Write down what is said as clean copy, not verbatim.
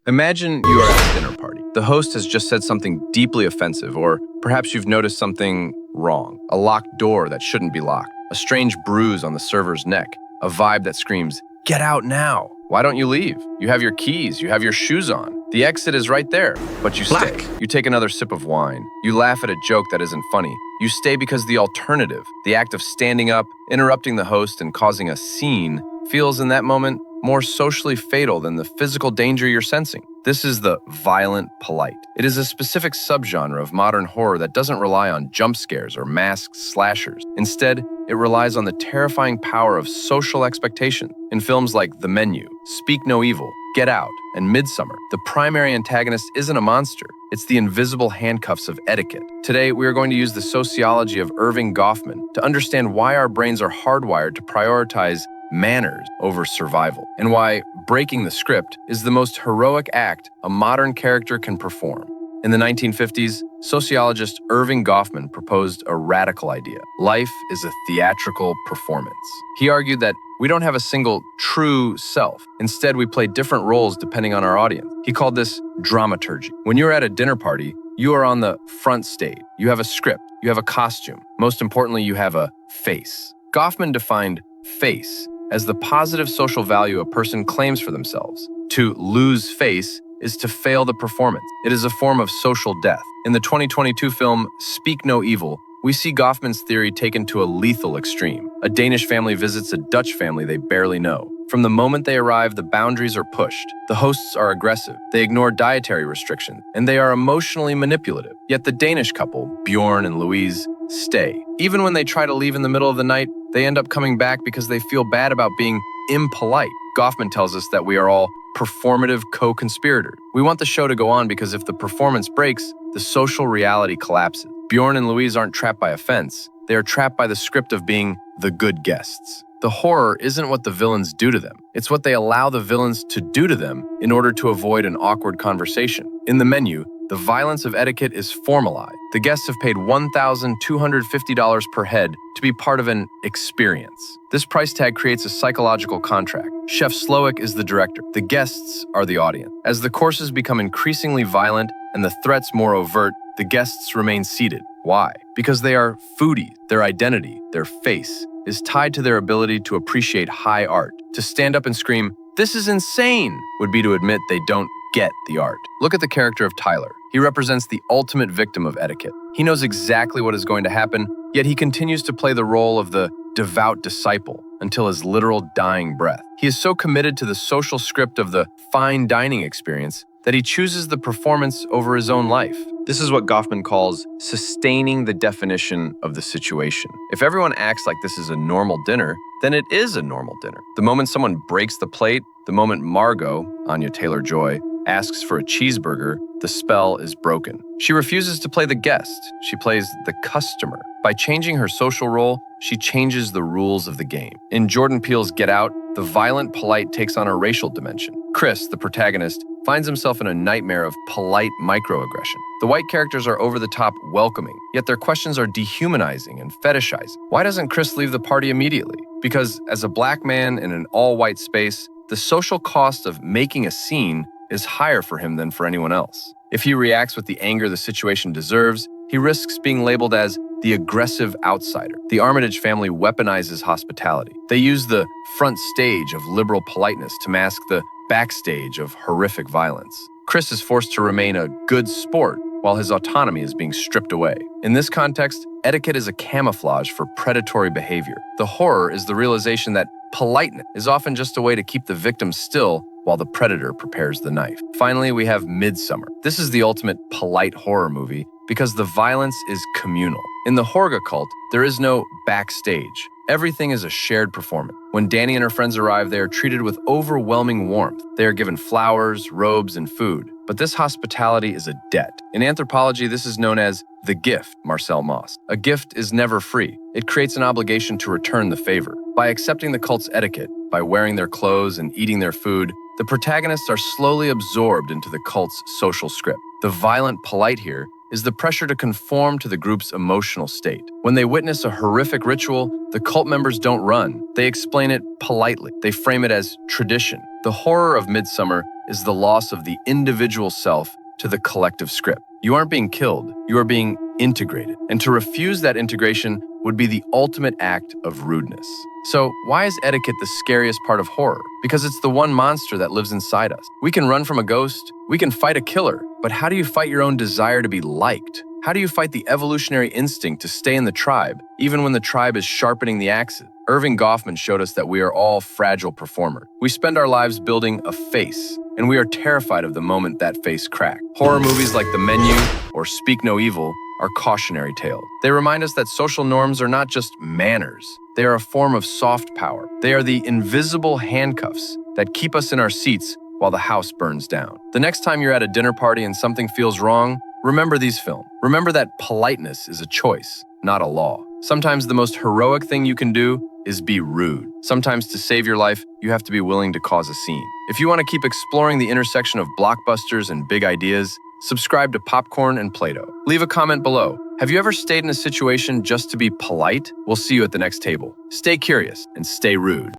Imagine you are at a dinner party. The host has just said something deeply offensive, or perhaps you've noticed something wrong. A locked door that shouldn't be locked, a strange bruise on the server's neck, a vibe that screams, "Get out now!" Why don't you leave? You have your keys, you have your shoes on. The exit is right there, but you stay. You take another sip of wine. You laugh at a joke that isn't funny. You stay because the alternative, the act of standing up, interrupting the host, and causing a scene, feels in that moment more socially fatal than the physical danger you're sensing. This is the violent polite. It is a specific subgenre of modern horror that doesn't rely on jump scares or masked slashers. Instead, it relies on the terrifying power of social expectation. In films like The Menu, Speak No Evil, Get Out, and Midsommar, the primary antagonist isn't a monster. It's the invisible handcuffs of etiquette. Today, we are going to use the sociology of Erving Goffman to understand why our brains are hardwired to prioritize manners over survival, and why breaking the script is the most heroic act a modern character can perform. In the 1950s, sociologist Erving Goffman proposed a radical idea. Life is a theatrical performance. He argued that we don't have a single true self. Instead, we play different roles depending on our audience. He called this dramaturgy. When you're at a dinner party, you are on the front stage. You have a script. You have a costume. Most importantly, you have a face. Goffman defined face as the positive social value a person claims for themselves. To lose face is to fail the performance. It is a form of social death. In the 2022 film Speak No Evil, we see Goffman's theory taken to a lethal extreme. A Danish family visits a Dutch family they barely know. From the moment they arrive, the boundaries are pushed. The hosts are aggressive. They ignore dietary restrictions, and they are emotionally manipulative. Yet the Danish couple, Bjorn and Louise, stay. Even when they try to leave in the middle of the night, they end up coming back because they feel bad about being impolite. Goffman tells us that we are all performative co-conspirators. We want the show to go on because if the performance breaks, the social reality collapses. Bjorn and Louise aren't trapped by offense. They are trapped by the script of being the good guests. The horror isn't what the villains do to them. It's what they allow the villains to do to them in order to avoid an awkward conversation. In The Menu, the violence of etiquette is formalized. The guests have paid $1,250 per head to be part of an experience. This price tag creates a psychological contract. Chef Slowick is the director. The guests are the audience. As the courses become increasingly violent and the threats more overt, the guests remain seated. Why? Because they are foodies. Their identity, their face, is tied to their ability to appreciate high art. To stand up and scream, "This is insane," would be to admit they don't get the art. Look at the character of Tyler. He represents the ultimate victim of etiquette. He knows exactly what is going to happen, yet he continues to play the role of the devout disciple until his literal dying breath. He is so committed to the social script of the fine dining experience that he chooses the performance over his own life. This is what Goffman calls sustaining the definition of the situation. If everyone acts like this is a normal dinner, then it is a normal dinner. The moment someone breaks the plate, the moment Margot, Anya Taylor-Joy, asks for a cheeseburger, the spell is broken. She refuses to play the guest. She plays the customer. By changing her social role, she changes the rules of the game. In Jordan Peele's Get Out, the violent polite takes on a racial dimension. Chris, the protagonist, finds himself in a nightmare of polite microaggression. The white characters are over-the-top welcoming, yet their questions are dehumanizing and fetishizing. Why doesn't Chris leave the party immediately? Because as a black man in an all-white space, the social cost of making a scene is higher for him than for anyone else. If he reacts with the anger the situation deserves, he risks being labeled as the aggressive outsider. The Armitage family weaponizes hospitality. They use the front stage of liberal politeness to mask the backstage of horrific violence. Chris is forced to remain a good sport while his autonomy is being stripped away. In this context, etiquette is a camouflage for predatory behavior. The horror is the realization that politeness is often just a way to keep the victim still while the predator prepares the knife. Finally, we have Midsommar. This is the ultimate polite horror movie because the violence is communal. In the Horga cult, there is no backstage. Everything is a shared performance. When Danny and her friends arrive, they are treated with overwhelming warmth. They are given flowers, robes, and food. But this hospitality is a debt. In anthropology, this is known as the gift, Marcel Mauss. A gift is never free. It creates an obligation to return the favor. By accepting the cult's etiquette, by wearing their clothes and eating their food, the protagonists are slowly absorbed into the cult's social script. The violent polite here is the pressure to conform to the group's emotional state. When they witness a horrific ritual, the cult members don't run. They explain it politely. They frame it as tradition. The horror of Midsommar is the loss of the individual self to the collective script. You aren't being killed, you are being integrated. And to refuse that integration would be the ultimate act of rudeness. So why is etiquette the scariest part of horror? Because it's the one monster that lives inside us. We can run from a ghost, we can fight a killer, but how do you fight your own desire to be liked? How do you fight the evolutionary instinct to stay in the tribe, even when the tribe is sharpening the axes? Erving Goffman showed us that we are all fragile performers. We spend our lives building a face, and we are terrified of the moment that face cracks. Horror movies like The Menu or Speak No Evil are cautionary tales. They remind us that social norms are not just manners. They are a form of soft power. They are the invisible handcuffs that keep us in our seats while the house burns down. The next time you're at a dinner party and something feels wrong, remember these films. Remember that politeness is a choice, not a law. Sometimes the most heroic thing you can do is be rude. Sometimes to save your life, you have to be willing to cause a scene. If you want to keep exploring the intersection of blockbusters and big ideas, subscribe to Popcorn and Plato. Leave a comment below. Have you ever stayed in a situation just to be polite? We'll see you at the next table. Stay curious and stay rude.